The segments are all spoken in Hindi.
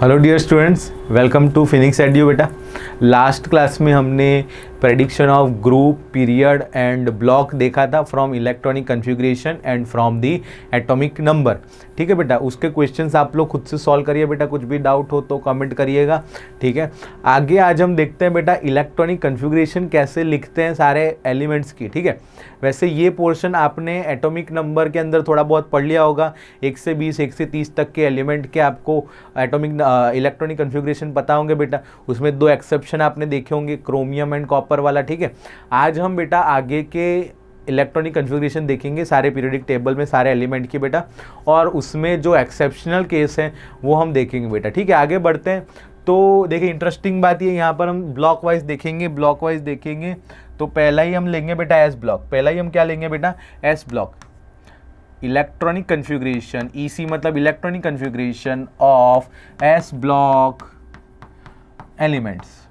Hello dear students, welcome to Phoenix Edu. बेटा लास्ट क्लास में हमने prediction of group, period and block देखा था from electronic configuration and from the atomic number. ठीक है बेटा, उसके क्वेश्चंस आप लोग खुद से सॉल्व करिए बेटा, कुछ भी डाउट हो तो कमेंट करिएगा। ठीक है, आगे आज हम देखते हैं बेटा इलेक्ट्रॉनिक कन्फिग्रेशन कैसे लिखते हैं सारे एलिमेंट्स की। ठीक है, वैसे ये पोर्शन आपने एटॉमिक नंबर के अंदर थोड़ा बहुत पढ़ लिया होगा, 1 से 20 1 से 30 तक के एलिमेंट के आपको एटॉमिक इलेक्ट्रॉनिक कन्फिग्रेशन पता होंगे बेटा। उसमें 2 एक्सेप्शन आपने देखे होंगे, क्रोमियम एंड कॉपर वाला। ठीक है, आज हम बेटा आगे के इलेक्ट्रॉनिक कन्फिग्रेशन देखेंगे सारे पीरियोडिक टेबल में सारे एलिमेंट की बेटा, और उसमें जो एक्सेप्शनल केस हैं वो हम देखेंगे बेटा। ठीक है, आगे बढ़ते हैं। तो देखिए इंटरेस्टिंग बात ये, यहाँ पर हम ब्लॉक वाइज देखेंगे। तो पहला ही हम लेंगे बेटा एस ब्लॉक। पहला ही हम क्या लेंगे बेटा? S block, electronic configuration. EC मतलब electronic configuration of s block elements.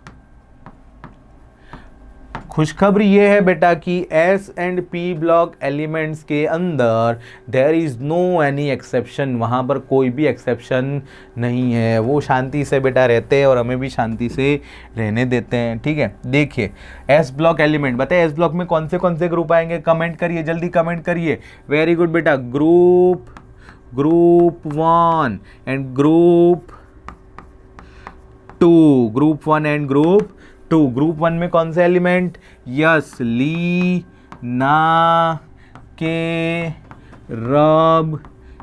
खुशखबरी ये है बेटा कि s and p block elements के अंदर there is no any exception, वहाँ पर कोई भी एक्सेप्शन नहीं है। वो शांति से बेटा रहते हैं और हमें भी शांति से रहने देते हैं। ठीक है, देखिए एस ब्लॉक एलिमेंट, बताइए एस ब्लॉक में कौन से ग्रुप आएंगे? कमेंट करिए, जल्दी कमेंट करिए। वेरी गुड बेटा, group 1 and group 2, group 1 and group 2। Group 1 में कौन से एलिमेंट? यस, ली, ना, के, रब,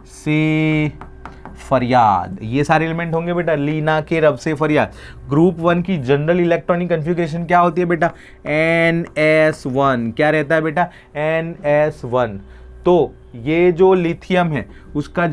से, फरियाद, ये सारे एलिमेंट होंगे बेटा। ली, ना, के, रब, से, फरियाद। ग्रुप 1 की जनरल इलेक्ट्रॉनिक कन्फिग्रेशन क्या होती है बेटा? NS1। क्या रहता है बेटा? NS1। तो ये जो लिथियम है उसका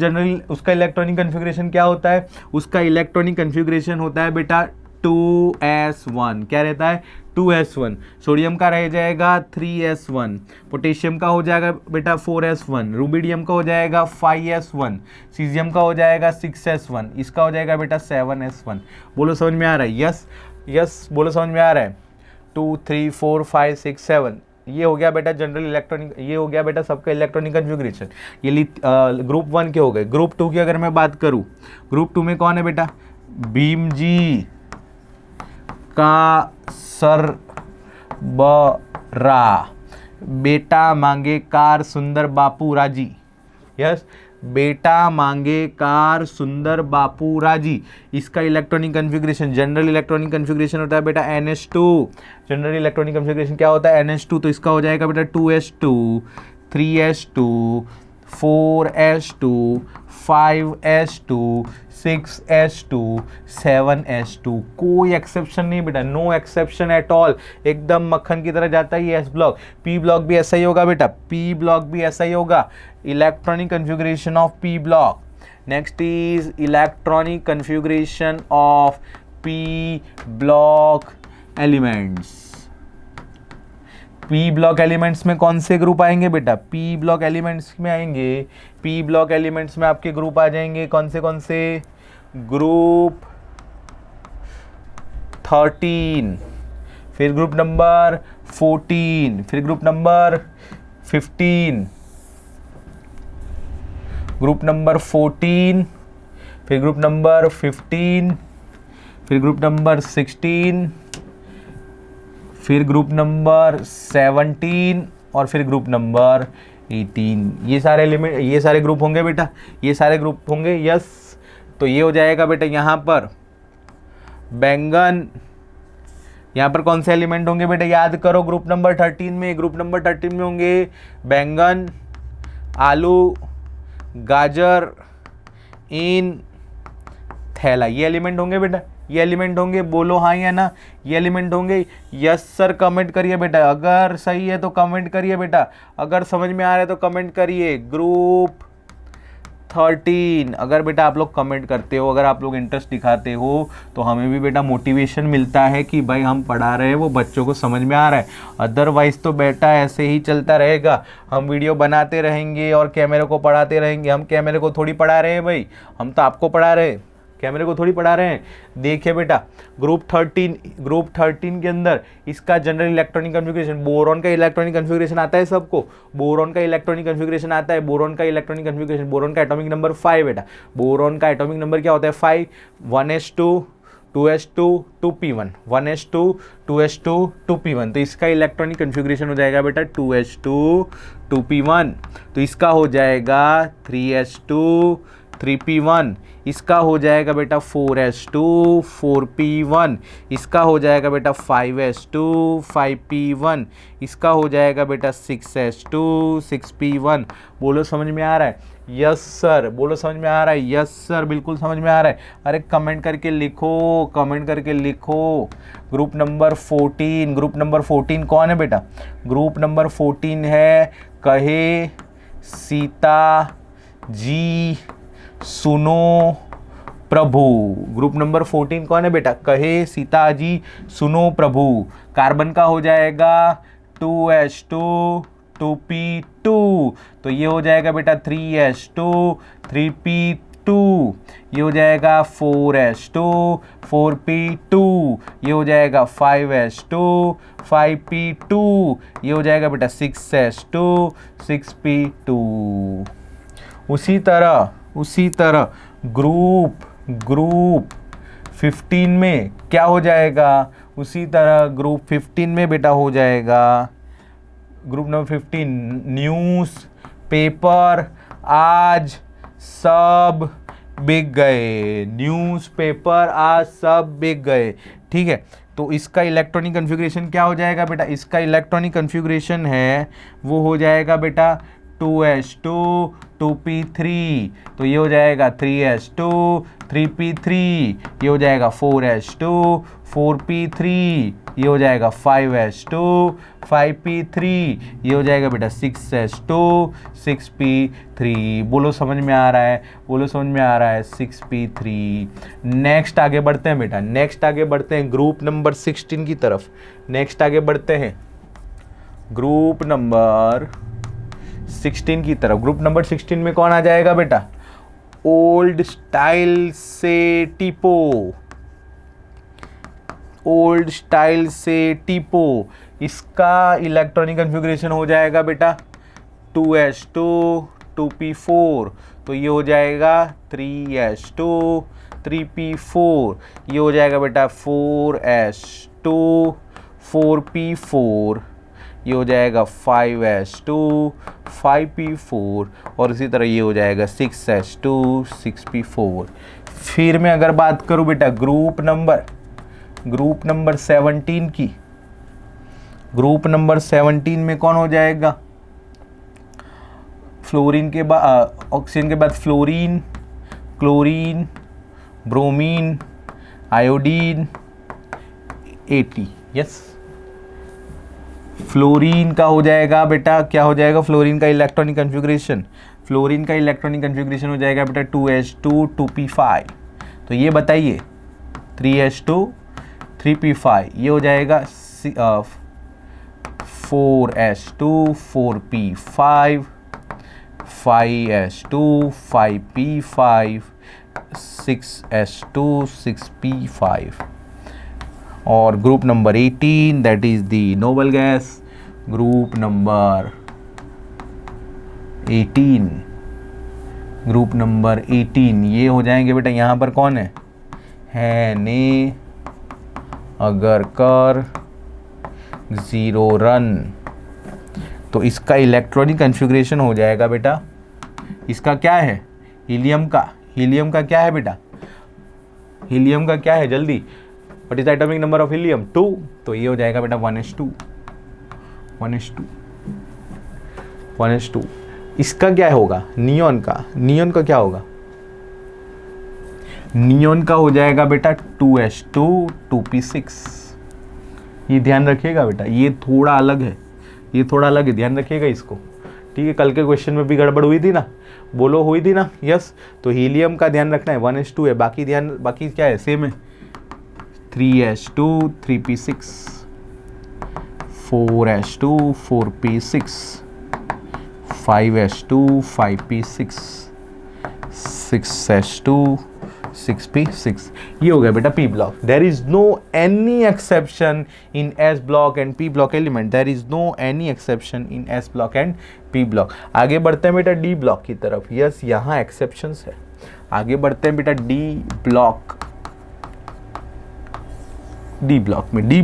इलेक्ट्रॉनिक कन्फिग्रेशन क्या होता है? उसका इलेक्ट्रॉनिक कन्फिग्रेशन होता है बेटा 2s1। क्या रहता है? 2s1। सोडियम का रह जाएगा 3s1, पोटेशियम का हो जाएगा बेटा 4s1, रूबिडियम का हो जाएगा 5s1, सीजियम का हो जाएगा 6s1, इसका हो जाएगा बेटा 7s1। बोलो समझ में आ रहा है? यस बोलो समझ में आ रहा है? 2 3 4 5 6 7, ये हो गया बेटा जनरल इलेक्ट्रॉनिक, ये हो गया बेटा सबका इलेक्ट्रॉनिक कन्फिग्रेशन। ये ग्रुप 1 के हो गए। ग्रुप 2 की अगर मैं बात करूं, ग्रुप 2 में कौन है बेटा? भीमजी का सरबरा, बेटा मांगे कार सुंदर बापू राजी। यस, बेटा मांगे कार सुंदर बापू राजी। इसका electronic configuration, general electronic configuration होता है बेटा NH2। जनरल इलेक्ट्रॉनिक कन्फिग्रेशन क्या होता है? NH2। तो इसका हो जाएगा बेटा 2s2, 3s2, 4s2, 5s2, 6s2, 7s2। कोई एक्सेप्शन नहीं बेटा, नो एक्सेप्शन एट ऑल, एकदम मक्खन की तरह जाता है ये एस ब्लॉक। पी ब्लॉक भी ऐसा ही होगा बेटा, पी ब्लॉक भी ऐसा ही होगा। Electronic configuration of P block. Next is electronic configuration of P block elements. P block elements में कौन से ग्रुप आएंगे बेटा? पी ब्लॉक एलिमेंट्स में आएंगे, पी ब्लॉक एलिमेंट्स में आपके ग्रुप आ जाएंगे कौन से? ग्रुप 13, फिर ग्रुप नंबर 14, फिर ग्रुप नंबर 15, ग्रुप नंबर 14, फिर ग्रुप नंबर 15, फिर ग्रुप नंबर 16, फिर ग्रुप नंबर 17 और फिर ग्रुप नंबर 18। ये सारे एलिमेंट, ये सारे ग्रुप होंगे बेटा, ये सारे ग्रुप होंगे। यस, तो ये हो जाएगा बेटा यहाँ पर बैंगन। यहाँ पर कौन से एलिमेंट होंगे बेटा? याद करो, ग्रुप नंबर 13 में, ग्रुप नंबर 13 में होंगे बैंगन, आलू, गाजर, इन, थैला। ये एलिमेंट होंगे बेटा, ये एलिमेंट होंगे। बोलो हाँ या ना, ये एलिमेंट होंगे। यस सर कमेंट करिए बेटा, अगर सही है तो कमेंट करिए बेटा, अगर समझ में आ रहा है तो कमेंट करिए। ग्रुप 13 अगर बेटा आप लोग कमेंट करते हो, अगर आप लोग इंटरेस्ट दिखाते हो तो हमें भी बेटा मोटिवेशन मिलता है कि भाई हम पढ़ा रहे हैं वो बच्चों को समझ में आ रहा है। अदरवाइज़ तो बेटा ऐसे ही चलता रहेगा, हम वीडियो बनाते रहेंगे और कैमरे को पढ़ाते रहेंगे। हम कैमरे को थोड़ी पढ़ा रहे हैं भाई, हम तो आपको पढ़ा रहे हैं। कैमरे को थोड़ी पढ़ा रहे हैं। देखिए बेटा, ग्रुप 13 के अंदर इसका जनरल इलेक्ट्रॉनिक कन्फिग्रेशन, बोरॉन का इलेक्ट्रॉनिक कन्फिग्रेशन आता है सबको, बोरॉन का इलेक्ट्रॉनिक कन्फिग्रेशन आता है, बोरॉन का इलेक्ट्रॉनिक कन्फिग्रेशन, बोरॉन का एटॉमिक नंबर 5 बेटा, बोरॉन का एटॉमिक नंबर क्या होता है 5, 1s2 2s2 2p1, 1s2 2s2 2p1, तो इसका इलेक्ट्रॉनिक कन्फिग्रेशन हो जाएगा बेटा 2s2 2p1, तो इसका हो जाएगा 3s2 3p1, इसका हो जाएगा बेटा 4s2 4p1, इसका हो जाएगा बेटा 5s2 5p1, इसका हो जाएगा बेटा 6s2 6p1। बोलो समझ में आ रहा है? Yes sir. बोलो समझ में आ रहा है? यस सर, बिल्कुल समझ में आ रहा है। अरे कमेंट करके लिखो, कमेंट करके लिखो। ग्रुप नंबर 14, ग्रुप नंबर 14 कौन है बेटा? ग्रुप नंबर 14 है कहे सीता जी सुनो प्रभु। ग्रुप नंबर 14 कौन है बेटा? कहे सीता जी सुनो प्रभु। कार्बन का हो जाएगा 2s2 2p2, तो ये हो जाएगा बेटा 3s2 3p2, ये हो जाएगा 4s2 4p2, ये हो जाएगा 5s2 5p2, ये हो जाएगा बेटा 6s2 6p2। उसी तरह ग्रुप 15 में क्या हो जाएगा? उसी तरह ग्रुप 15 में बेटा हो जाएगा, ग्रुप नंबर 15 न्यूज़ पेपर आज सब बिक गए, न्यूज़पेपर आज सब बिक गए। ठीक है, तो इसका इलेक्ट्रॉनिक कन्फिग्रेशन क्या हो जाएगा बेटा? इसका इलेक्ट्रॉनिक कन्फिग्रेशन है वो हो जाएगा बेटा 2s2 2p3, तो ये हो जाएगा 3s2 3p3, ये हो जाएगा 4s2 4p3, ये हो जाएगा 5s2 5p3, ये हो जाएगा बेटा 6s2 6p3। बोलो समझ में आ रहा है? बोलो समझ में आ रहा है? 6p3। नेक्स्ट आगे बढ़ते हैं बेटा, नेक्स्ट आगे बढ़ते हैं ग्रुप नंबर 16 की तरफ। नेक्स्ट आगे बढ़ते हैं ग्रुप नंबर 16 की तरफ। ग्रुप नंबर 16 में कौन आ जाएगा बेटा? ओल्ड स्टाइल से टीपो, ओल्ड स्टाइल से टीपो, इसका इलेक्ट्रॉनिक कन्फिग्रेशन हो जाएगा बेटा 2s2 2p4, तो ये हो जाएगा 3s2 3p4, ये हो जाएगा बेटा 4s2 4p4, ये हो जाएगा 5s2 5p4, और इसी तरह ये हो जाएगा 6s2 6p4। फिर मैं अगर बात करूं बेटा ग्रुप नंबर 17 की, ग्रुप नंबर 17 में कौन हो जाएगा? फ्लोरीन के बाद ऑक्सीजन के बाद fluorine chlorine bromine iodine 80। Yes, fluorine का हो जाएगा बेटा, क्या हो जाएगा फ्लोरीन का इलेक्ट्रॉनिक कन्फिग्रेशन? फ्लोरीन का इलेक्ट्रॉनिक कन्फिग्रेशन हो जाएगा बेटा 2s2 2p5, तो ये बताइए 3s2 3p5, ये हो जाएगा 4s2 4p5 5s2 5p5 6s2 6p5। और group number 18 that is the noble gas. Group number 18, group number 18 ये हो जाएंगे बेटा, यहाँ पर कौन है ने अगर कर जीरो रन, तो इसका इलेक्ट्रॉनिक कन्फिग्रेशन हो जाएगा बेटा, इसका क्या है? हीलियम का क्या है बेटा? हीलियम का क्या है? जल्दी, what is the atomic number of helium? 2, तो ये हो जाएगा बेटा 1s2। इसका क्या होगा? नियॉन का क्या होगा? नियॉन का हो जाएगा बेटा 2s2 2p6। ये ध्यान रखिएगा बेटा, ये थोड़ा अलग है, ध्यान रखिएगा इसको। ठीक है, कल के क्वेश्चन में भी गड़बड़ हुई थी ना, बोलो हुई थी ना? यस, तो हीलियम का ध्यान रखना है 1s2 है, बाकी क्या है? सेम है 3s2 3p6 4s2 4p6 5s2 5p6 6s2 6p6, ये हो गया बेटा p block. There is no any exception in s block and p block element. There is no any exception in s block and p block. आगे बढ़ते हैं बेटा d ब्लॉक की तरफ. यस, यहाँ एक्सेप्शंस है. आगे बढ़ते हैं बेटा d ब्लॉक. d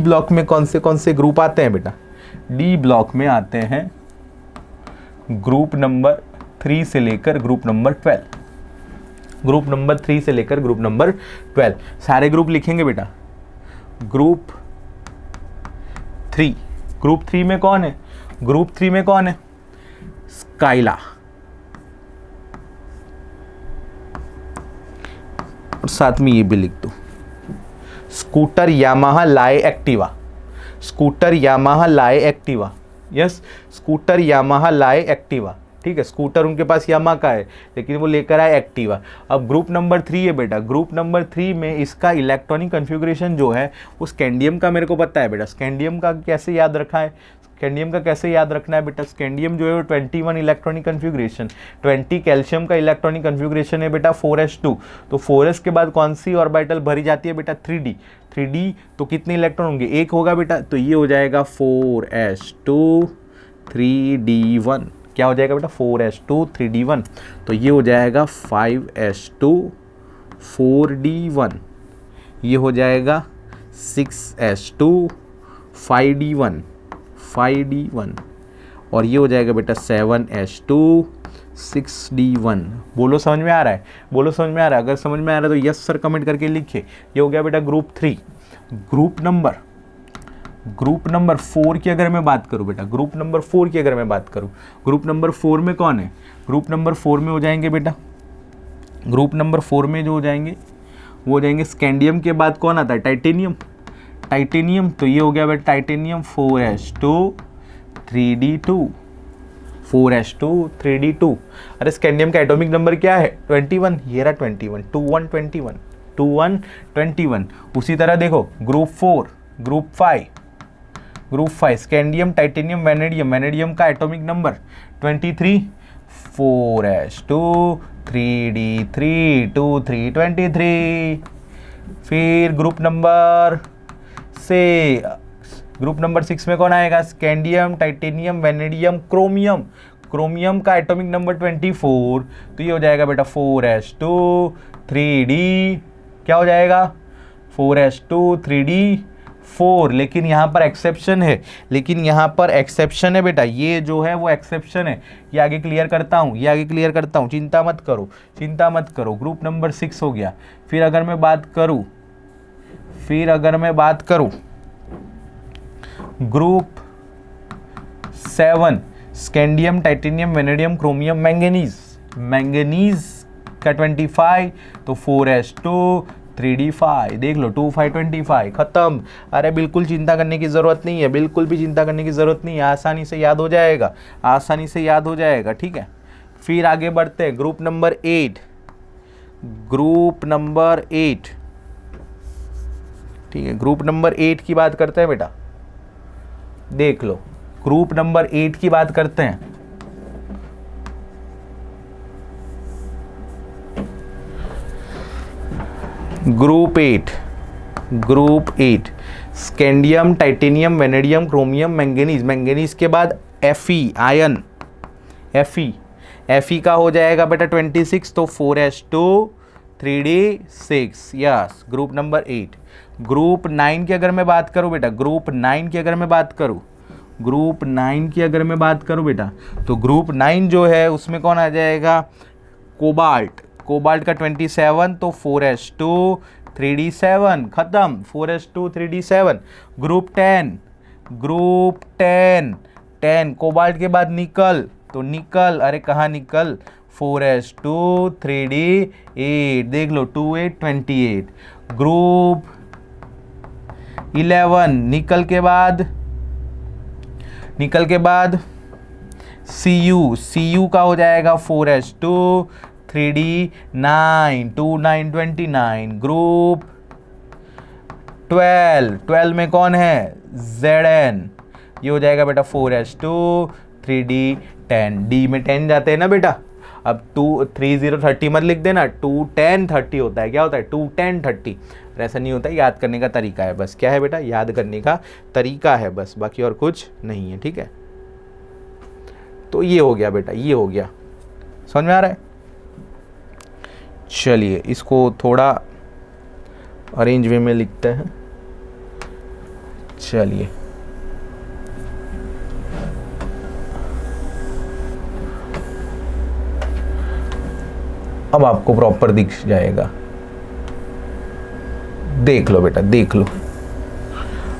ब्लॉक में कौन से ग्रुप आते हैं बेटा? d ब्लॉक में आते हैं ग्रुप नंबर 3 से लेकर ग्रुप नंबर 12. ग्रुप नंबर 3 से लेकर ग्रुप नंबर 12 सारे ग्रुप लिखेंगे बेटा. ग्रुप 3. ग्रुप 3 में कौन है? ग्रुप 3 में कौन है? स्काइला. और साथ में ये भी लिख दो, स्कूटर यामाहा लाए एक्टिवा. स्कूटर यामाहा लाए एक्टिवा. यस, स्कूटर यामाहा लाए एक्टिवा. ठीक है, स्कूटर उनके पास यामा का है लेकिन वो लेकर आए एक्टिवा. अब ग्रुप नंबर 3 है बेटा. ग्रुप नंबर 3 में इसका इलेक्ट्रॉनिक कन्फिग्रेशन जो है वो स्कैंडियम का मेरे को पता है बेटा. स्कैंडियम का कैसे याद रखा है? स्कैंडियम का कैसे याद रखना है बेटा? स्कैंडियम जो है वो 21 इलेक्ट्रॉनिक कन्फिग्रेशन, 20 कैल्शियम का इलेक्ट्रॉनिक कन्फिग्रेशन है बेटा 4s2. तो 4s के बाद कौन सी ऑर्बिटल भरी जाती है बेटा? 3d. 3d तो कितने इलेक्ट्रॉन होंगे? एक होगा बेटा, तो ये हो जाएगा 4s2 3d1. क्या हो जाएगा बेटा? 4s2 3d1. तो ये हो जाएगा 5s2 4d1. ये हो जाएगा 6s2 5d1 5d1. और ये हो जाएगा बेटा 7s2 6d1. बोलो समझ में आ रहा है? बोलो समझ में आ रहा है? अगर समझ में आ रहा है तो यस सर कमेंट करके लिखिए. ये हो गया बेटा ग्रुप 3. ग्रुप नंबर 4 की अगर मैं बात करूं बेटा, ग्रुप नंबर 4 की अगर मैं बात करूं, ग्रुप नंबर 4 में कौन है? ग्रुप नंबर 4 में हो जाएंगे बेटा, ग्रुप नंबर 4 में जो हो जाएंगे वो हो जाएंगे स्कैंडियम के बाद कौन आता है? टाइटेनियम. टाइटेनियम तो ये हो गया बेटा titanium 4s2 3d2. 4s2 3d2. अरे स्कैंडियम का एटॉमिक नंबर क्या है? 21. ये रहा 21. 21 21. उसी तरह देखो group 4, group 5 scandium titanium vanadium का एटॉमिक नंबर 23. 4s2 3d3 2 3 23. फिर ग्रुप नंबर 6 में कौन आएगा? स्कैंडियम टाइटेनियम वैनेडियम क्रोमियम का एटॉमिक नंबर 24. तो ये हो जाएगा बेटा 4s2 3d. क्या हो जाएगा? 4s2 3d4. लेकिन यहाँ पर एक्सेप्शन है, बेटा. ये जो है वो एक्सेप्शन है. ये आगे क्लियर करता हूँ, चिंता मत करो. ग्रुप नंबर 6 हो गया. फिर अगर मैं बात करूँ group 7 scandium titanium vanadium chromium manganese का 25. तो 4s2 3d5. देख लो 2 5 25 खत्म. अरे बिल्कुल चिंता करने की ज़रूरत नहीं है, बिल्कुल भी चिंता करने की ज़रूरत नहीं है. आसानी से याद हो जाएगा. ठीक है, फिर आगे बढ़ते हैं. Group number 8. ठीक है, ग्रुप नंबर 8 की बात करते हैं बेटा. देख लो ग्रुप नंबर 8 की बात करते हैं. Group 8 scandium titanium vanadium chromium manganese के बाद Fe आयन. Fe का हो जाएगा बेटा 26. तो 4s2 3d6. Yes, group number 8. Group 9 की अगर मैं बात करूं बेटा, ग्रुप 9 की अगर मैं बात करूं बेटा, तो ग्रुप 9 जो है उसमें कौन आ जाएगा? कोबाल्ट का 27. तो 4s2 3d7 खत्म. 4s2 3d7. ग्रुप 10 कोबाल्ट के बाद निकल. तो निकल, अरे कहाँ निकल? 4s2 3d8. देख लो 2 8 28. ग्रुप 11 निकल के बाद Cu का हो जाएगा 4s2 3d9 2 9 29. ग्रुप 12 में कौन है? Zn. ये हो जाएगा बेटा 4s2 3d10. डी में 10 जाते हैं ना बेटा. अब 2 3 0 30 मत लिख देना, 2 10 30 होता है। क्या होता है 2 10 30, ऐसा नहीं होता, याद करने का तरीका है बस। क्या है बेटा, याद करने का तरीका है बस, बाकी और कुछ नहीं है, ठीक है। तो ये हो गया बेटा, ये हो गया, समझ में आ रहा है। चलिए इसको थोड़ा अरेंज वे में लिखते हैं। चलिए अब आपको प्रॉपर दिख जाएगा, देख लो बेटा, देख लो,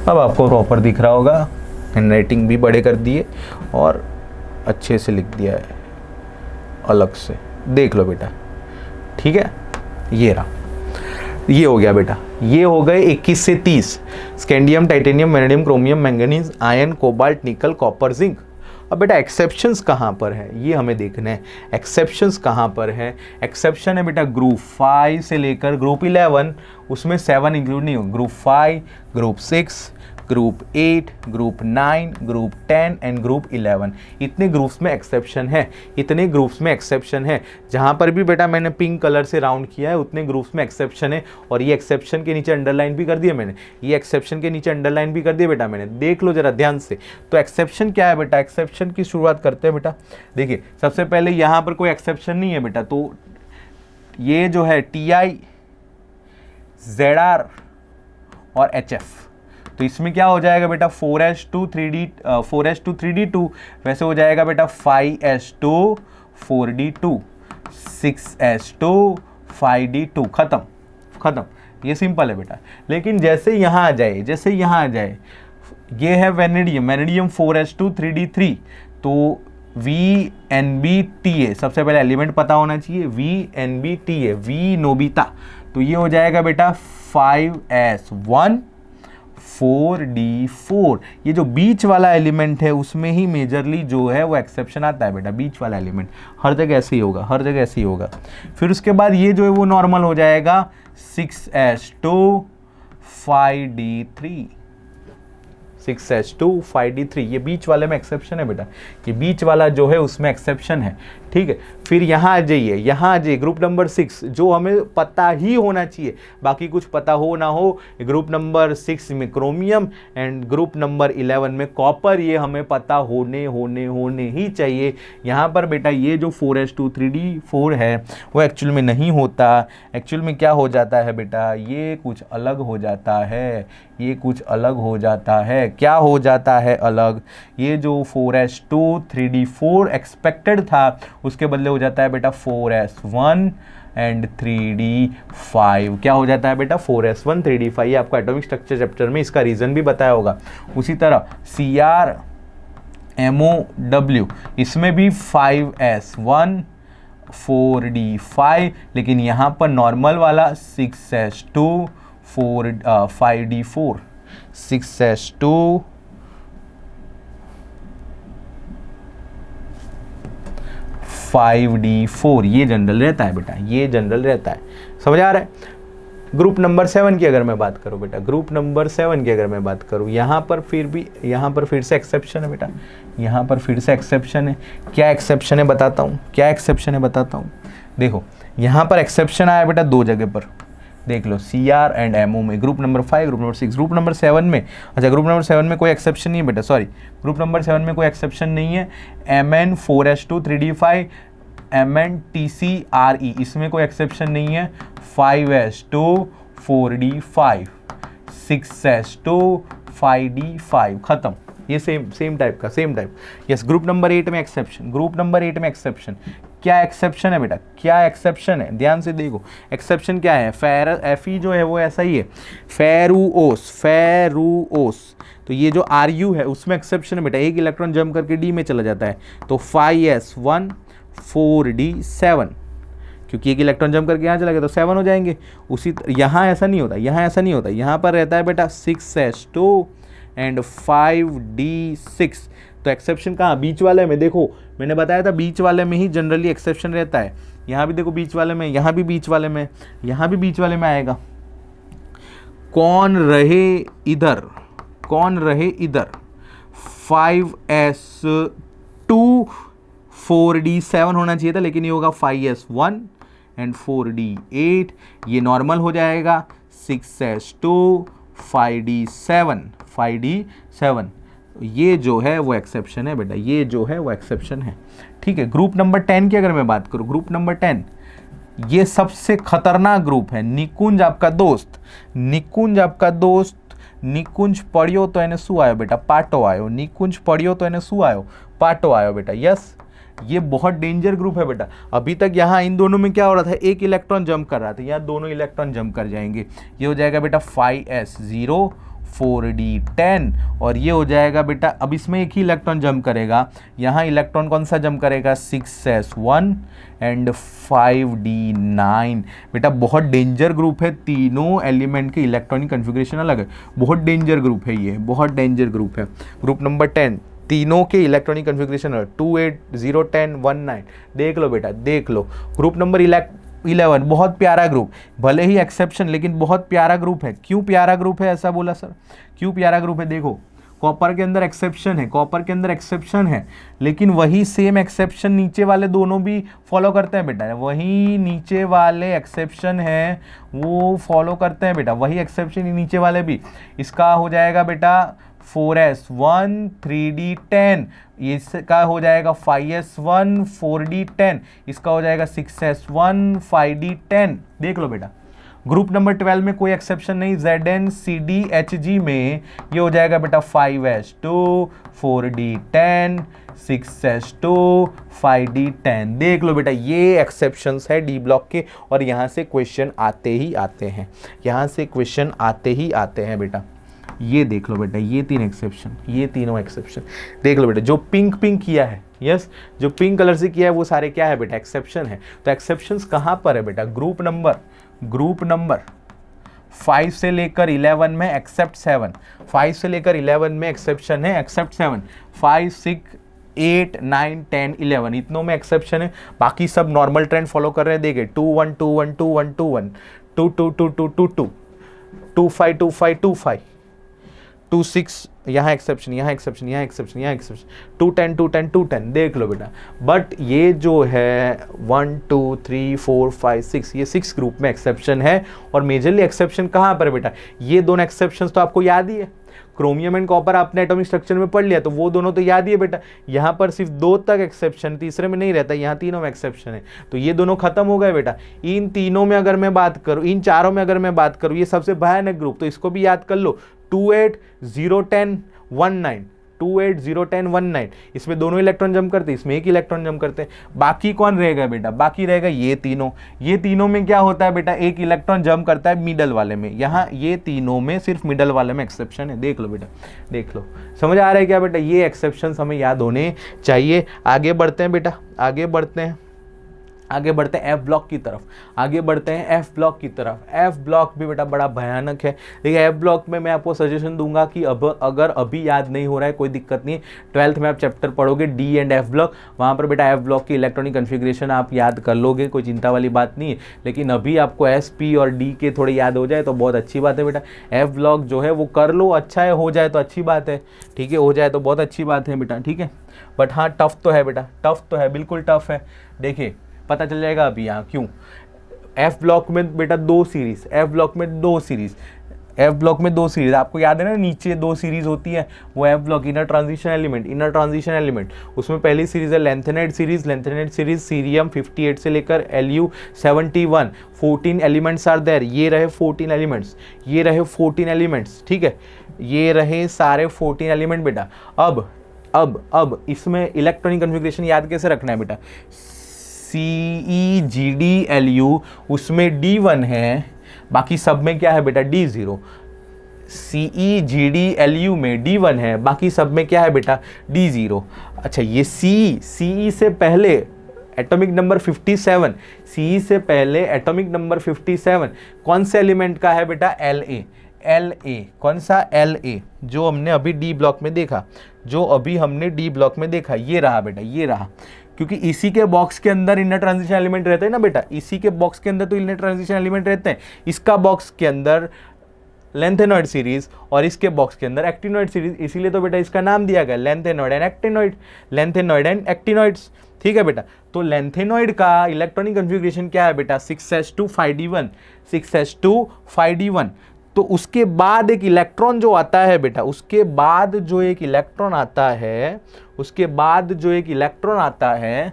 अब आपको प्रॉपर दिख रहा होगा। हैंड राइटिंग भी बड़े कर दिए और अच्छे से लिख दिया है अलग से, देख लो बेटा, ठीक है। ये रहा, ये हो गया बेटा, ये हो गए 21 से 30, scandium, titanium, vanadium, chromium, manganese, iron, cobalt, निकल, कॉपर, जिंक। अब बेटा एक्सेप्शंस कहाँ पर है ये हमें देखना है। एक्सेप्शंस कहाँ पर है, एक्सेप्शन है बेटा ग्रुप 5 से लेकर ग्रुप 11, उसमें 7 इंक्लूड नहीं हो, group 5, group 6, group 8, group 9, group 10 and group 11, इतने ग्रुप्स में एक्सेप्शन है, इतने ग्रुप्स में एक्सेप्शन है। जहाँ पर भी बेटा मैंने पिंक कलर से राउंड किया है उतने ग्रुप्स में एक्सेप्शन है, और ये एक्सेप्शन के नीचे अंडरलाइन भी कर दिया मैंने, ये एक्सेप्शन के नीचे अंडरलाइन भी कर दिया बेटा मैंने, देख लो जरा ध्यान से। तो एक्सेप्शन क्या है बेटा, एक्सेप्शन की शुरुआत करते हैं बेटा। देखिए सबसे पहले यहाँ पर कोई एक्सेप्शन नहीं है बेटा, तो ये जो है TI, ZR और HF, तो इसमें क्या हो जाएगा बेटा 4s2 3d2, वैसे हो जाएगा बेटा 5s2 4d2, 6s2 5d2, खत्म खत्म, ये सिंपल है बेटा। लेकिन जैसे यहाँ आ जाए, जैसे यहाँ आ जाए, ये है वेनेडियम, वेनेडियम 4s2 3d3, तो VNBTA, सबसे पहले एलिमेंट पता होना चाहिए, VNBTA, V नोबिता, तो ये हो जाएगा बेटा 5s1 4d4। ये जो बीच वाला एलिमेंट है उसमें ही मेजरली जो है वो एक्सेप्शन आता है बेटा, बीच वाला एलिमेंट हर जगह ऐसे ही होगा, हर जगह ऐसे ही होगा। फिर उसके बाद ये जो है वो नॉर्मल हो जाएगा 6s2 5d3, 6s2 5d3, ये बीच वाले में एक्सेप्शन है बेटा, कि बीच वाला जो है उसमें एक्सेप्शन है, ठीक है। फिर यहाँ आ जाइए, यहाँ आ जाइए ग्रुप नंबर 6, जो हमें पता ही होना चाहिए, बाकी कुछ पता हो ना हो। ग्रुप नंबर 6 में क्रोमियम एंड ग्रुप नंबर 11 में कॉपर, ये हमें पता होने ही चाहिए। यहाँ पर बेटा ये जो 4s2 3d4 है वो एक्चुअल में नहीं होता, एक्चुअल में क्या हो जाता है बेटा, ये कुछ अलग हो जाता है, ये कुछ अलग हो जाता है। क्या हो जाता है अलग, ये जो 4s2 3d4 एक्सपेक्टेड था उसके बदले हो जाता है बेटा 4s1 एंड 3d5। क्या हो जाता है बेटा 4s1 3d5, ये आपको एटॉमिक स्ट्रक्चर चैप्टर में इसका रीजन भी बताया होगा। उसी तरह CrMoW, इसमें भी 5s1 4d5, लेकिन यहाँ पर नॉर्मल वाला 6s2 5d4, 6s2 5d4, ये जनरल रहता है बेटा, ये जनरल रहता है, समझ आ रहा है। ग्रुप नंबर 7 की अगर मैं बात करूं बेटा, ग्रुप नंबर 7 की अगर मैं बात करूं, यहाँ पर फिर से एक्सेप्शन है बेटा, यहाँ पर फिर से एक्सेप्शन है। क्या एक्सेप्शन है बताता हूँ, क्या एक्सेप्शन है बताता हूँ। देखो यहाँ पर एक्सेप्शन आया बेटा दो जगह पर, देख लो CR एंड MO में, group number 5, group number 6, group number 7 में, अच्छा ग्रुप नंबर 7 में कोई एक्सेप्शन नहीं है बेटा, सॉरी ग्रुप नंबर 7 में कोई एक्सेप्शन नहीं है। MN 4s2 3d5, MNTCRE, इसमें कोई एक्सेप्शन नहीं है। 5s2 4d5, 6s2 5d5, खत्म। ये सेम टाइप का, same type. Yes, group number 8 में एक्सेप्शन, ग्रुप नंबर 8 में एक्सेप्शन। क्या एक्सेप्शन है बेटा, क्या एक्सेप्शन है, ध्यान से देखो एक्सेप्शन क्या है। Fe जो है वो ऐसा ही है, फेरुओस, तो ये जो Ru है उसमें एक्सेप्शन है बेटा, एक इलेक्ट्रॉन जंप करके D में चला जाता है, तो 5s1 4d7, क्योंकि एक इलेक्ट्रॉन जंप करके यहाँ चला गया तो 7 हो जाएंगे। उसी यहाँ ऐसा नहीं होता, यहाँ ऐसा नहीं होता, यहाँ पर रहता है बेटा 6s2 एंड 5d6। तो एक्सेप्शन कहाँ, बीच वाले में। देखो मैंने बताया था बीच वाले में ही जनरली एक्सेप्शन रहता है। यहाँ भी देखो बीच वाले में, यहाँ भी बीच वाले में, यहाँ भी बीच वाले में आएगा। कौन रहे इधर, कौन रहे इधर, 5s2 4d7 होना चाहिए था, लेकिन ये होगा 5s1 एंड 4d8, ये नॉर्मल हो जाएगा 6s2 5d7, ये जो है वो एक्सेप्शन है बेटा, ये जो है वो एक्सेप्शन है। ठीक है, ग्रुप नंबर 10 की अगर मैं बात करूं, ग्रुप नंबर 10 ये सबसे खतरनाक ग्रुप है। निकुंज आपका दोस्त, निकुंज आपका दोस्त, निकुंज पढ़ियो तो એને શું आयो बेटा, पाटो आयो। निकुंज पढ़ियो तो એને શું आयो, पाटो आयो बेटा। यस, ये बहुत डेंजर ग्रुप है बेटा। अभी तक यहाँ इन दोनों में क्या हो रहा था, एक इलेक्ट्रॉन जंप कर रहा था, यहाँ दोनों इलेक्ट्रॉन जंप कर जाएंगे। ये हो जाएगा बेटा 5s0 4d10, और ये हो जाएगा बेटा, अब इसमें एक ही इलेक्ट्रॉन जंप करेगा, यहाँ इलेक्ट्रॉन कौन सा जंप करेगा, 6s1 एंड 5d9। बेटा बहुत डेंजर ग्रुप है, तीनों एलिमेंट के इलेक्ट्रॉनिक कन्फिग्रेशन अलग है, बहुत डेंजर ग्रुप है ये, बहुत डेंजर ग्रुप है। ग्रुप नंबर 10 तीनों के इलेक्ट्रॉनिक कन्फिग्रेशन 2 8 0 10 1 9, देख लो बेटा, देख लो। ग्रुप नंबर 11 बहुत प्यारा ग्रुप, भले ही एक्सेप्शन लेकिन बहुत प्यारा ग्रुप है। क्यों प्यारा ग्रुप है ऐसा बोला सर, क्यों प्यारा ग्रुप है, देखो कॉपर के अंदर एक्सेप्शन है, कॉपर के अंदर एक्सेप्शन है, लेकिन वही सेम एक्सेप्शन नीचे वाले दोनों भी फॉलो करते हैं बेटा, वही नीचे वाले एक्सेप्शन है वो फॉलो करते हैं बेटा, वही एक्सेप्शन नीचे वाले भी। इसका हो जाएगा बेटा 4s1 3d10, इसका हो जाएगा 5s1 4d10, इसका हो जाएगा 6s1 5d10। देख लो बेटा, ग्रुप नंबर 12 में कोई एक्सेप्शन नहीं, ZnCdHg में ये हो जाएगा बेटा 5s2 4d10 6s2 5d10। देख लो बेटा, ये एक्सेप्शंस है डी ब्लॉक के, और यहाँ से क्वेश्चन आते ही आते हैं, यहाँ से क्वेश्चन आते ही आते हैं बेटा। ये देख लो बेटा, ये तीन एक्सेप्शन, ये तीनों एक्सेप्शन देख लो बेटा। जो पिंक पिंक किया है, यस, जो पिंक कलर से किया है वो सारे क्या है बेटा, एक्सेप्शन है। तो एक्सेप्शंस कहाँ पर है बेटा, ग्रुप नंबर 5 से लेकर 11 में एक्सेप्ट 7, 5 से लेकर 11 में एक्सेप्शन है एक्सेप्ट 7, 5 6 8 9 10 11 इतनों में एक्सेप्शन है, बाकी सब नॉर्मल ट्रेंड फॉलो कर रहे हैं। देखिए 2 1 2 1 2 1 2 1 2 2 2 2 2 2 2 5 2 5 2 5 2 6, यहाँ एक्सेप्शन, यहाँ एक्सेप्शन, यहाँ एक्सेप्शन, यहाँ एक्सेप्शन, 2 10 2 10 2 10। देख लो बेटा, बट ये जो है 1 2 3 4 5 6, ये 6 ग्रुप में एक्सेप्शन है। और मेजरली एक्सेप्शन कहाँ पर है बेटा, ये दोनों एक्सेप्शंस तो आपको याद ही है, क्रोमियम एंड कॉपर आपने एटॉमिक स्ट्रक्चर में पढ़ लिया, तो वो दोनों तो याद ही है बेटा। यहाँ पर सिर्फ 2 तक एक्सेप्शन, तीसरे में नहीं रहता, यहाँ तीनों में एक्सेप्शन है, तो ये दोनों खत्म हो गए बेटा। इन तीनों में अगर मैं बात करूँ, इन चारों में अगर मैं बात करूँ, ये सबसे भयानक ग्रुप, तो इसको भी याद कर लो, 2 8 0 10 1 9, 2 8 0 10 1 9, इसमें दोनों इलेक्ट्रॉन जंप करते हैं, इसमें एक इलेक्ट्रॉन जंप करते हैं। बाकी कौन रहेगा बेटा, बाकी रहेगा ये तीनों। ये तीनों में क्या होता है बेटा, एक इलेक्ट्रॉन जंप करता है मिडल वाले में, यहाँ ये तीनों में सिर्फ मिडल वाले में एक्सेप्शन है। देख लो बेटा, देख लो, समझ आ रहा है क्या बेटा, ये एक्सेप्शन हमें याद होने चाहिए। आगे बढ़ते हैं बेटा, आगे बढ़ते हैं, आगे बढ़ते हैं एफ ब्लॉक की तरफ, आगे बढ़ते हैं एफ ब्लॉक की तरफ। एफ ब्लॉक भी बेटा बड़ा भयानक है। देखिए एफ ब्लॉक में मैं आपको सजेशन दूंगा कि अब अगर अभी याद नहीं हो रहा है कोई दिक्कत नहीं, 12th में आप चैप्टर पढ़ोगे डी एंड एफ ब्लॉक, वहाँ पर बेटा एफ ब्लॉक की इलेक्ट्रॉनिक कन्फिग्रेशन आप याद कर लोगे, कोई चिंता वाली बात नहीं है। लेकिन अभी आपको एस पी और डी के थोड़े याद हो जाए तो बहुत अच्छी बात है बेटा। एफ ब्लॉक जो है वो कर लो, अच्छा है, हो जाए तो अच्छी बात है, ठीक है, हो जाए तो बहुत अच्छी बात है बेटा, ठीक है। बट हाँ टफ तो है बेटा, टफ तो है, बिल्कुल टफ है। देखिए पता चल जाएगा अभी यहाँ क्यों। एफ ब्लॉक में बेटा 2 सीरीज, एफ ब्लॉक में 2 सीरीज, एफ ब्लॉक में 2 सीरीज, आपको याद है ना, नीचे 2 सीरीज होती है, वो F block inner transition element, inner transition element, उसमें पहली सीरीज है lanthanide series, lanthanide series cerium 58 से लेकर Lu 71, 14 एलिमेंट्स आर देयर, ये रहे 14 एलिमेंट्स, ये रहे 14 एलिमेंट्स, ठीक है, ये रहे सारे 14 एलिमेंट बेटा। अब इसमें इलेक्ट्रॉनिक कन्फिग्रेशन याद कैसे रखना है बेटा, CEGDLU उसमें D1 है, बाकी सब में क्या है बेटा D0। CEGDLU में D1 है, बाकी सब में क्या है बेटा D0। अच्छा ये CE से पहले एटॉमिक नंबर 57, CE से पहले एटॉमिक नंबर 57 कौन से एलिमेंट का है बेटा LA, कौन सा LA, जो हमने अभी डी ब्लॉक में देखा, जो अभी हमने डी ब्लॉक में देखा, ये रहा बेटा, ये रहा, क्योंकि इसी के बॉक्स के अंदर इनर ट्रांजिशन एलिमेंट रहते हैं ना बेटा, इसी के बॉक्स के अंदर तो इनर ट्रांजिशन एलिमेंट रहते हैं। इसका बॉक्स के अंदर लेंथेनॉइड सीरीज और इसके बॉक्स के अंदर एक्टिनॉइड सीरीज, इसीलिए तो बेटा इसका नाम दिया गया lanthanoid and actinoid, lanthanoid and actinoids. ठीक है बेटा। तो लेंथेनॉइड का इलेक्ट्रॉनिक कन्फिग्रेशन क्या है बेटा, 6s2 5d1, 6s2 5d1। तो उसके बाद एक इलेक्ट्रॉन जो आता है बेटा, उसके बाद जो एक इलेक्ट्रॉन आता है, उसके बाद जो एक इलेक्ट्रॉन आता है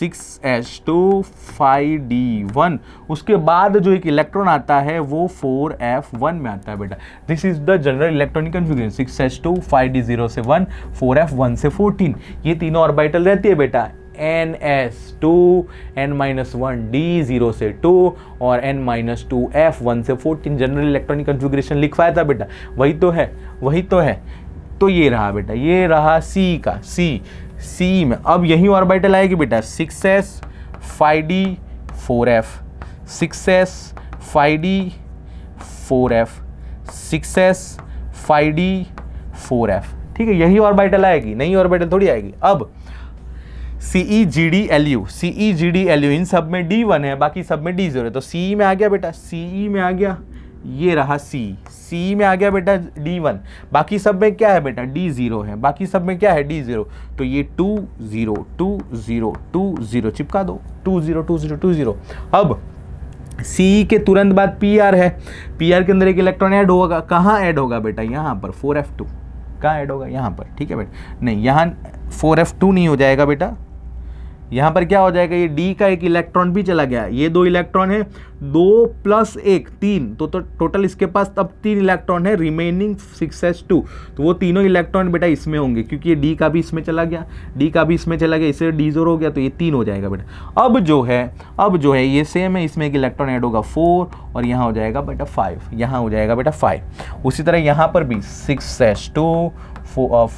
6s2 5d1, उसके बाद जो एक इलेक्ट्रॉन आता है वो 4f1 में आता है बेटा। This is the general electronic configuration, 6s2 5d0 से 1, 4f1 से 14। ये तीनों ऑर्बिटल रहती है बेटा, ns2 n-1 d0 से 2 और n-2 f1 से 14। जनरल इलेक्ट्रॉनिक कन्फिग्रेशन लिखवाया था बेटा, वही तो है, वही तो है। तो ये रहा बेटा, ये रहा C का, C में अब यही ऑर्बिटल आएगी बेटा, 6s 5d 4f, 6s 5d 4f, 6s 5d 4f, ठीक है, यही ऑर्बिटल आएगी, नई ऑर्बिटल थोड़ी आएगी। अब CEGDLU, CEGDLU इन सब में D1 है, बाकी सब में D0 है, तो CE में आ गया बेटा, CE में आ गया, ये रहा CE में आ गया बेटा D1, बाकी सब में क्या है बेटा D0 है, बाकी सब में क्या है D0, तो ये 2 0 2 0 2 0 चिपका दो, 2 0 2 0 2 0। अब CE के तुरंत बाद PR है, PR के अंदर एक इलेक्ट्रॉन ऐड होगा, कहाँ ऐड होगा बेटा, यहाँ पर 4f2, कहाँ ऐड होगा, यहाँ पर, ठीक है बेटा, नहीं यहाँ 4f2 नहीं हो जाएगा बेटा, यहाँ पर क्या हो जाएगा, ये D का एक इलेक्ट्रॉन भी चला गया, ये 2 इलेक्ट्रॉन है, 2 + 1 3, तो टोटल इसके पास तब 3 इलेक्ट्रॉन है, रिमेनिंग 6s2, तो वो तीनों इलेक्ट्रॉन बेटा इसमें होंगे, क्योंकि ये D का भी इसमें चला गया, D का भी इसमें चला गया, इससे D0 हो गया, तो ये 3 हो जाएगा बेटा। अब जो है ये सेम है, इसमें एक इलेक्ट्रॉन ऐड होगा 4 और यहाँ हो जाएगा बेटा 5, यहाँ हो जाएगा बेटा 5। उसी तरह यहाँ पर भी 6s2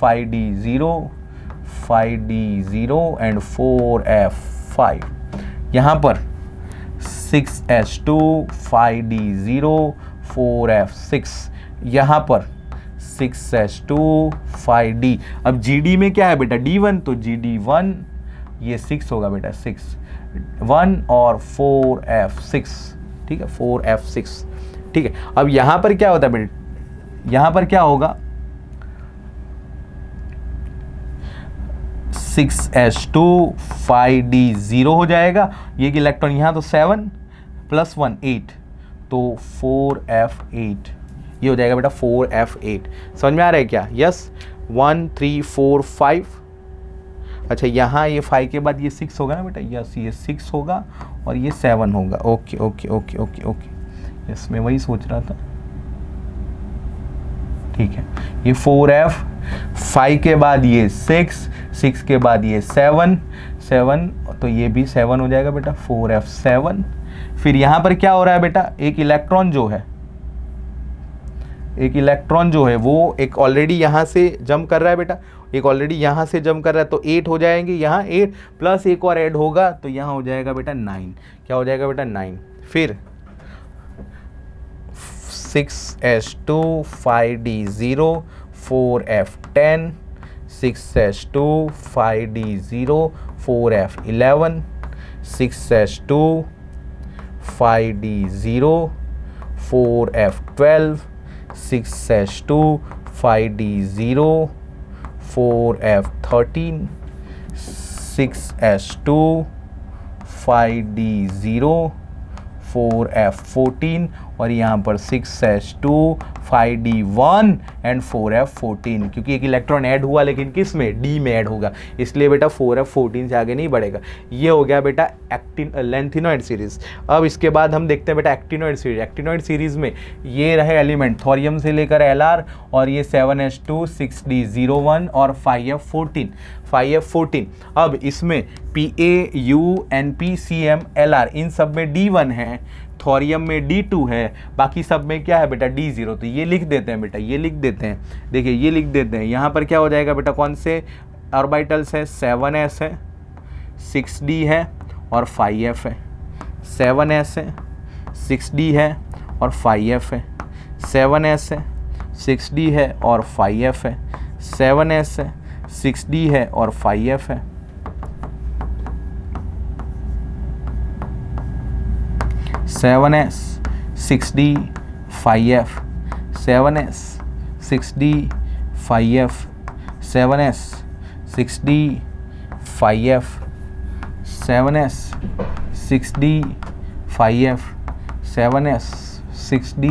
5d0 5d0 and 4f5, यहाँ पर 6s2 5d0 4f6, यहाँ पर 6s2 5d। अब GD में क्या है बेटा D1, तो GD1 ये 6 होगा बेटा, 6 1 और 4f6, ठीक है 4f6, ठीक है। अब यहाँ पर क्या होता है बेटा, यहाँ पर क्या होगा 6s2 5d0 हो जाएगा, ये इलेक्ट्रॉन यहाँ, तो 7 + 1 8, तो 4f8, ये हो जाएगा बेटा 4f8। समझ में आ रहा है क्या, यस 1 3 4 5। अच्छा यहाँ ये 5 के बाद ये 6 होगा ना बेटा, यस ये 6 होगा और ये 7 होगा, okay okay okay okay okay, yes मैं वही सोच रहा था, ठीक है। ये 4f, 5 के बाद ये 6, 6 के बाद ये 7, 7, तो ये भी 7 हो जाएगा बेटा 4f7। फिर यहाँ पर क्या हो रहा है बेटा, एक इलेक्ट्रॉन जो है वो एक ऑलरेडी यहाँ से जंप कर रहा है बेटा, एक ऑलरेडी यहाँ से जंप कर रहा है, तो 8 हो जाएंगे, यहाँ 8 प्लस एक और ऐड होगा, तो यहाँ हो जाएगा बेटा 9, क्या हो जाएगा बेटा 9। फिर 6s2 5d0 4f10, 6s2 5d0 4f11, 6s2 5d0 4f12, 6s2 5d0 4f13, 6s2 5d0 4f14 और यहाँ पर 6s2 5d1 एंड 4f14, क्योंकि एक इलेक्ट्रॉन ऐड हुआ लेकिन किस में, D में ऐड होगा, इसलिए बेटा 4f14 से आगे नहीं बढ़ेगा। ये हो गया बेटा लेंथिनॉइड सीरीज। अब इसके बाद हम देखते हैं बेटा एक्टिनॉइड सीरीज। एक्टिनॉइड सीरीज में ये रहे एलिमेंट थोरियम से लेकर Lr, और ये 7s2 6d01 और 5f14। अब इसमें Pa U Np Cm Lr इन सब में D1 है, थोरियम में D2 है, बाकी सब में क्या है बेटा D0। तो ये लिख देते हैं बेटा, ये लिख देते हैं, देखिए ये लिख देते हैं। यहाँ पर क्या हो जाएगा बेटा, कौन से ऑर्बिटल्स है, 7s है, 6d है और 5f है, 7s है, 6d है और 5f है, 7s है, 6d है और 5f है, 7s है, 6d है और 5f है, 7s 6d 5f, 7s 6d 5f, 7s 6d 5f 7s 6d 5f 7s 6d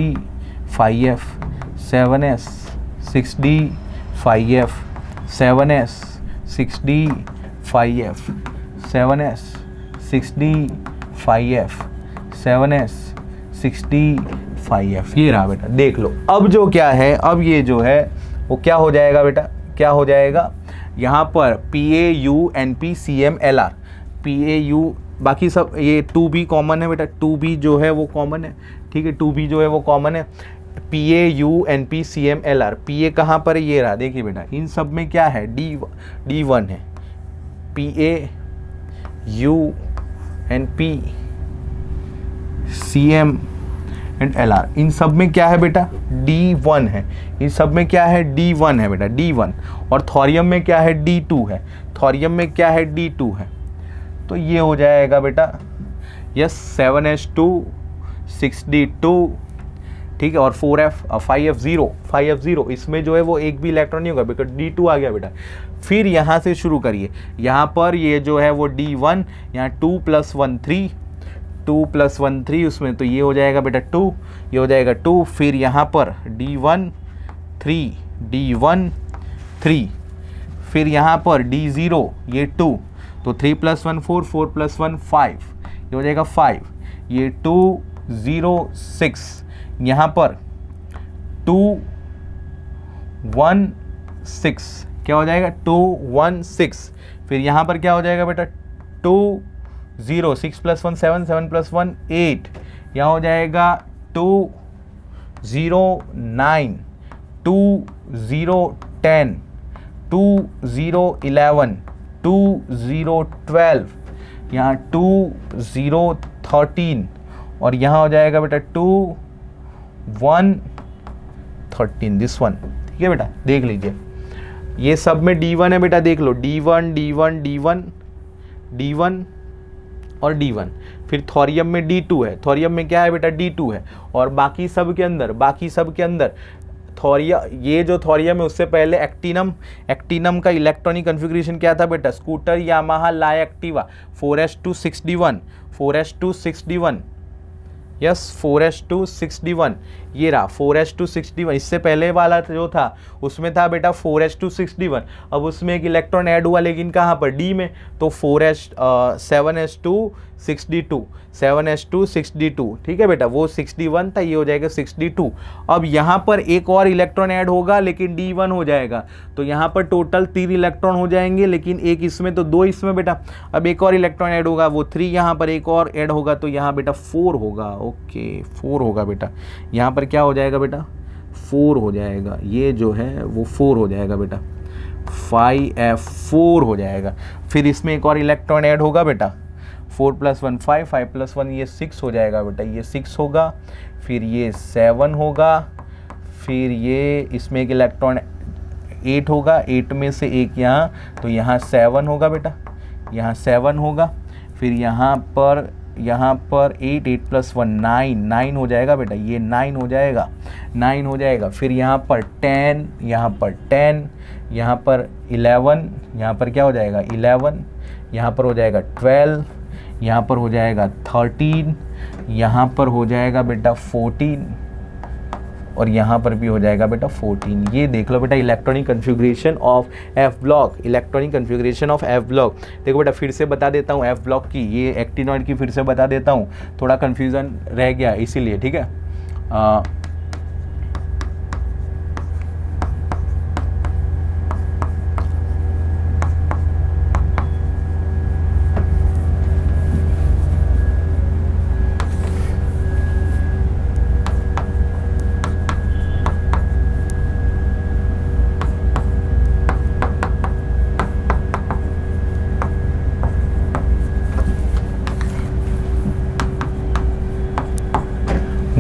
5f 7s 6d 5f 7s 6d 5f 7s 6d 5f 7s 6d 5f। ये रहा बेटा, देख लो। अब जो क्या है, अब ये जो है वो क्या हो जाएगा बेटा, क्या हो जाएगा यहाँ पर PAUNPCMLR PAU, बाकी सब ये 2B कॉमन है बेटा, 2B जो है वो कॉमन है, ठीक है, 2B जो है वो कॉमन है। PAUNPCMLR, PA कहाँ पर है, ये रहा, देखिए बेटा, इन सब में क्या है, D1 है, PAUNPCM एंड LR, इन सब में क्या है बेटा, D1 है, इन सब में क्या है, D1 है बेटा, D1। और थोरियम में क्या है, D2 है, थोरियम में क्या है, D2 है। तो ये हो जाएगा बेटा यस 7s2 6d2, ठीक है, और 4f 5f0, इसमें जो है वो एक भी इलेक्ट्रॉन नहीं होगा बिकॉज D2 आ गया बेटा। फिर यहाँ से शुरू करिए, यहाँ पर ये जो है वो D1, यहाँ 2 + 1 3, 2 + 1 3, उसमें तो ये हो जाएगा बेटा 2, ये हो जाएगा 2। फिर यहाँ पर D1 3 D1 3, फिर यहाँ पर D0 ये 2, तो 3 + 1 4, 4 + 1 5, ये हो जाएगा 5, ये 2 0 6, यहाँ पर 2 1 6, क्या हो जाएगा 2 1 6। फिर यहाँ पर क्या हो जाएगा बेटा 2 0 6 + 1 7, 7 + 1 8, यहाँ हो जाएगा 2 0 9, 2 0 10, 2 0 11, 2 0 12, यहाँ 2 0 13, और यहाँ हो जाएगा बेटा 2 1 13, दिस वन, ठीक है बेटा, देख लीजिए। ये सब में D1 है बेटा, देख लो D1 D1 D1 D1 और D1। फिर थोरियम में D2 है, थोरियम में क्या है बेटा, D2 है। और बाकी सब के अंदर ये जो थोरियम है उससे पहले एक्टिनम का इलेक्ट्रॉनिक कन्फिग्रेशन क्या था बेटा, स्कूटर यामाहा ला Activa 4s2 6d1, yes 4s2 6d1, ये रहा 4s2 6d1। इससे पहले वाला जो था उसमें था बेटा 4s2 6d1, अब उसमें एक इलेक्ट्रॉन ऐड हुआ, लेकिन कहाँ पर, D में, तो 7s2 6d2, ठीक है बेटा, वो 6d1 था, ये हो जाएगा 6d2। अब यहाँ पर एक और इलेक्ट्रॉन ऐड होगा लेकिन D1 हो जाएगा, तो यहाँ पर टोटल 3 इलेक्ट्रॉन हो जाएंगे, लेकिन एक इसमें तो 2 इसमें बेटा। अब एक और इलेक्ट्रॉन ऐड होगा, वो 3, यहाँ पर एक और ऐड होगा, तो यहाँ बेटा 4 होगा, ओके 4 होगा बेटा। यहाँ पर क्या हो जाएगा बेटा, 4 हो जाएगा, ये जो है वो 4 हो जाएगा बेटा, 5f4 हो जाएगा। फिर इसमें एक और इलेक्ट्रॉन ऐड होगा बेटा, 4 + 1 5, 5 + 1 ये 6 हो जाएगा बेटा, ये 6 होगा। फिर ये 7 होगा, फिर ये इसमें एक इलेक्ट्रॉन 8 होगा, 8 में से एक यहाँ, तो यहाँ 7 होगा बेटा, यहाँ 7 होगा। फिर यहाँ पर 8 + 1 9 हो जाएगा बेटा, ये 9 हो जाएगा। फिर यहाँ पर 10, यहाँ पर 10, यहाँ पर 11, यहाँ पर क्या हो जाएगा 11, यहाँ पर हो जाएगा 12, यहाँ पर हो जाएगा 13, यहाँ पर हो जाएगा बेटा 14, और यहाँ पर भी हो जाएगा बेटा 14। ये देख लो बेटा electronic configuration of F block, देखो बेटा फिर से बता देता हूँ F ब्लॉक की, ये एक्टिनॉइड की फिर से बता देता हूँ, थोड़ा कन्फ्यूज़न रह गया इसीलिए, ठीक है।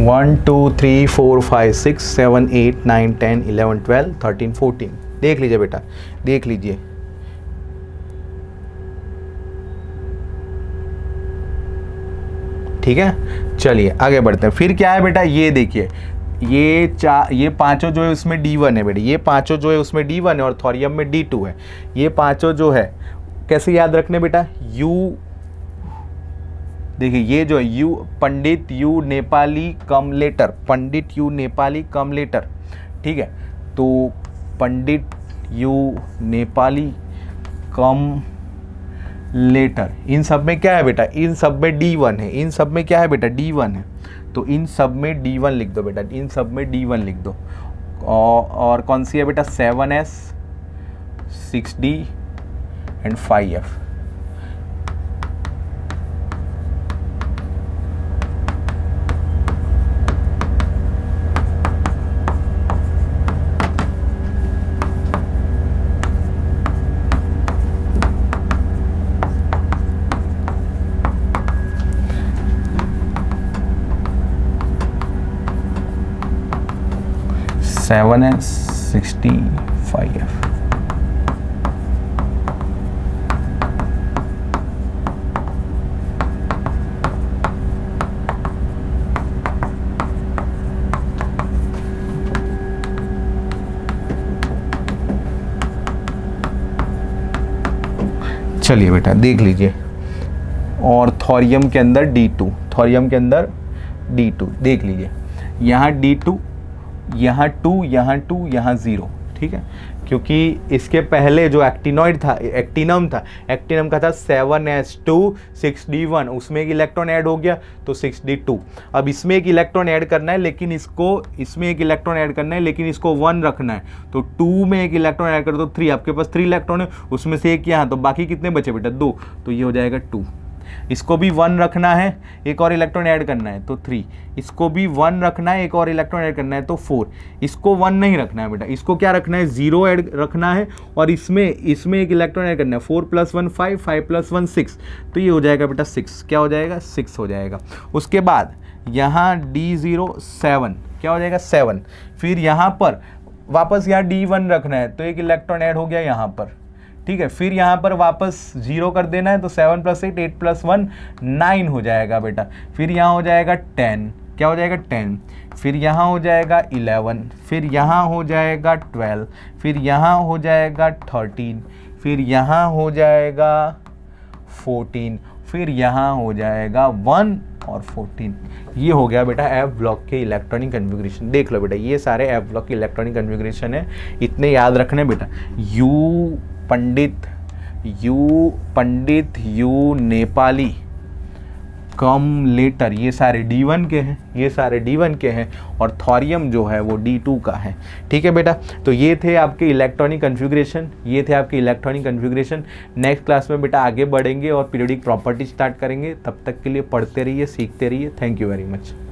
1 2 3 4 5 6 7 8 9 10 11 12 13 14, देख लीजिए बेटा, देख लीजिए। ठीक है, चलिए आगे बढ़ते हैं। फिर क्या है बेटा, ये देखिए, ये पांचों जो है उसमें D1 है बेटा, ये पांचों जो है उसमें D1 है और थोरियम में D2 है। ये पांचों जो है कैसे याद रखने बेटा, यू देखिए ये जो है you, Pandit you Nepali come later, Pandit you Nepali come later, ठीक है। तो पंडित यू नेपाली कम लेटर, इन सब में क्या है बेटा, इन सब में D1 है, इन सब में क्या है बेटा, D1 है। तो इन सब में D1 लिख दो बेटा, इन सब में D1 लिख दो। और कौन सी है बेटा, 7S 6D and 5F। Seven S 65F। चलिए बेटा देख लीजिए, और थोरियम के अंदर D2, थोरियम के अंदर D2 देख लीजिए, यहाँ D2, यहाँ 2, यहाँ 2, यहाँ 0, ठीक है। क्योंकि इसके पहले जो एक्टिनॉइड था, एक्टिनम था, एक्टिनम का था 7s2 6d1, उसमें एक इलेक्ट्रॉन ऐड हो गया तो 6d2। अब इसमें एक इलेक्ट्रॉन ऐड करना है, लेकिन इसमें एक इलेक्ट्रॉन ऐड करना है, लेकिन इसको 1 रखना है। तो 2 में एक इलेक्ट्रॉन ऐड कर दो 3, आपके पास 3 इलेक्ट्रॉन है, उसमें से एक यहाँ, तो बाकी कितने बचे बेटा, 2, तो ये हो जाएगा 2। इसको भी 1 रखना है, एक और इलेक्ट्रॉन ऐड करना है तो 3, इसको भी 1 रखना है, एक और इलेक्ट्रॉन ऐड करना है तो 4। इसको 1 नहीं रखना है बेटा, इसको क्या रखना है, 0 ऐड रखना है, और इसमें एक इलेक्ट्रॉन ऐड करना है, 4 + 1 5, 5 + 1 6, तो ये हो जाएगा बेटा 6। क्या हो जाएगा, 6 हो जाएगा। उसके बाद यहाँ D0 7, क्या हो जाएगा 7। फिर यहाँ पर वापस यहाँ D1 रखना है, तो एक इलेक्ट्रॉन ऐड हो गया यहाँ पर, ठीक है। फिर यहाँ पर वापस 0 कर देना है, तो 7 + 8, 8 + 1 9 हो जाएगा बेटा। फिर यहाँ हो जाएगा 10, क्या हो जाएगा 10। फिर यहाँ हो जाएगा 11, फिर यहाँ हो जाएगा 12, फिर यहाँ हो जाएगा 13, फिर यहाँ हो जाएगा 14, फिर यहाँ हो जाएगा 1 और 14। ये हो गया बेटा एफ ब्लॉक के इलेक्ट्रॉनिक कन्फिग्रेशन। देख लो बेटा, ये सारे एफ ब्लॉक के इलेक्ट्रॉनिक कन्फिग्रेशन है, इतने याद रखने बेटा। You Pandit you Nepali come later, ये सारे D1 के हैं, ये सारे D1 के हैं, और थोरियम जो है वो D2 का है, ठीक है बेटा। तो ये थे आपके इलेक्ट्रॉनिक कन्फिग्रेशन, ये थे आपके इलेक्ट्रॉनिक कन्फिग्रेशन। नेक्स्ट क्लास में बेटा आगे बढ़ेंगे और पीरियोडिक प्रॉपर्टी स्टार्ट करेंगे। तब तक के लिए पढ़ते रहिए, सीखते रहिए। Thank you very much.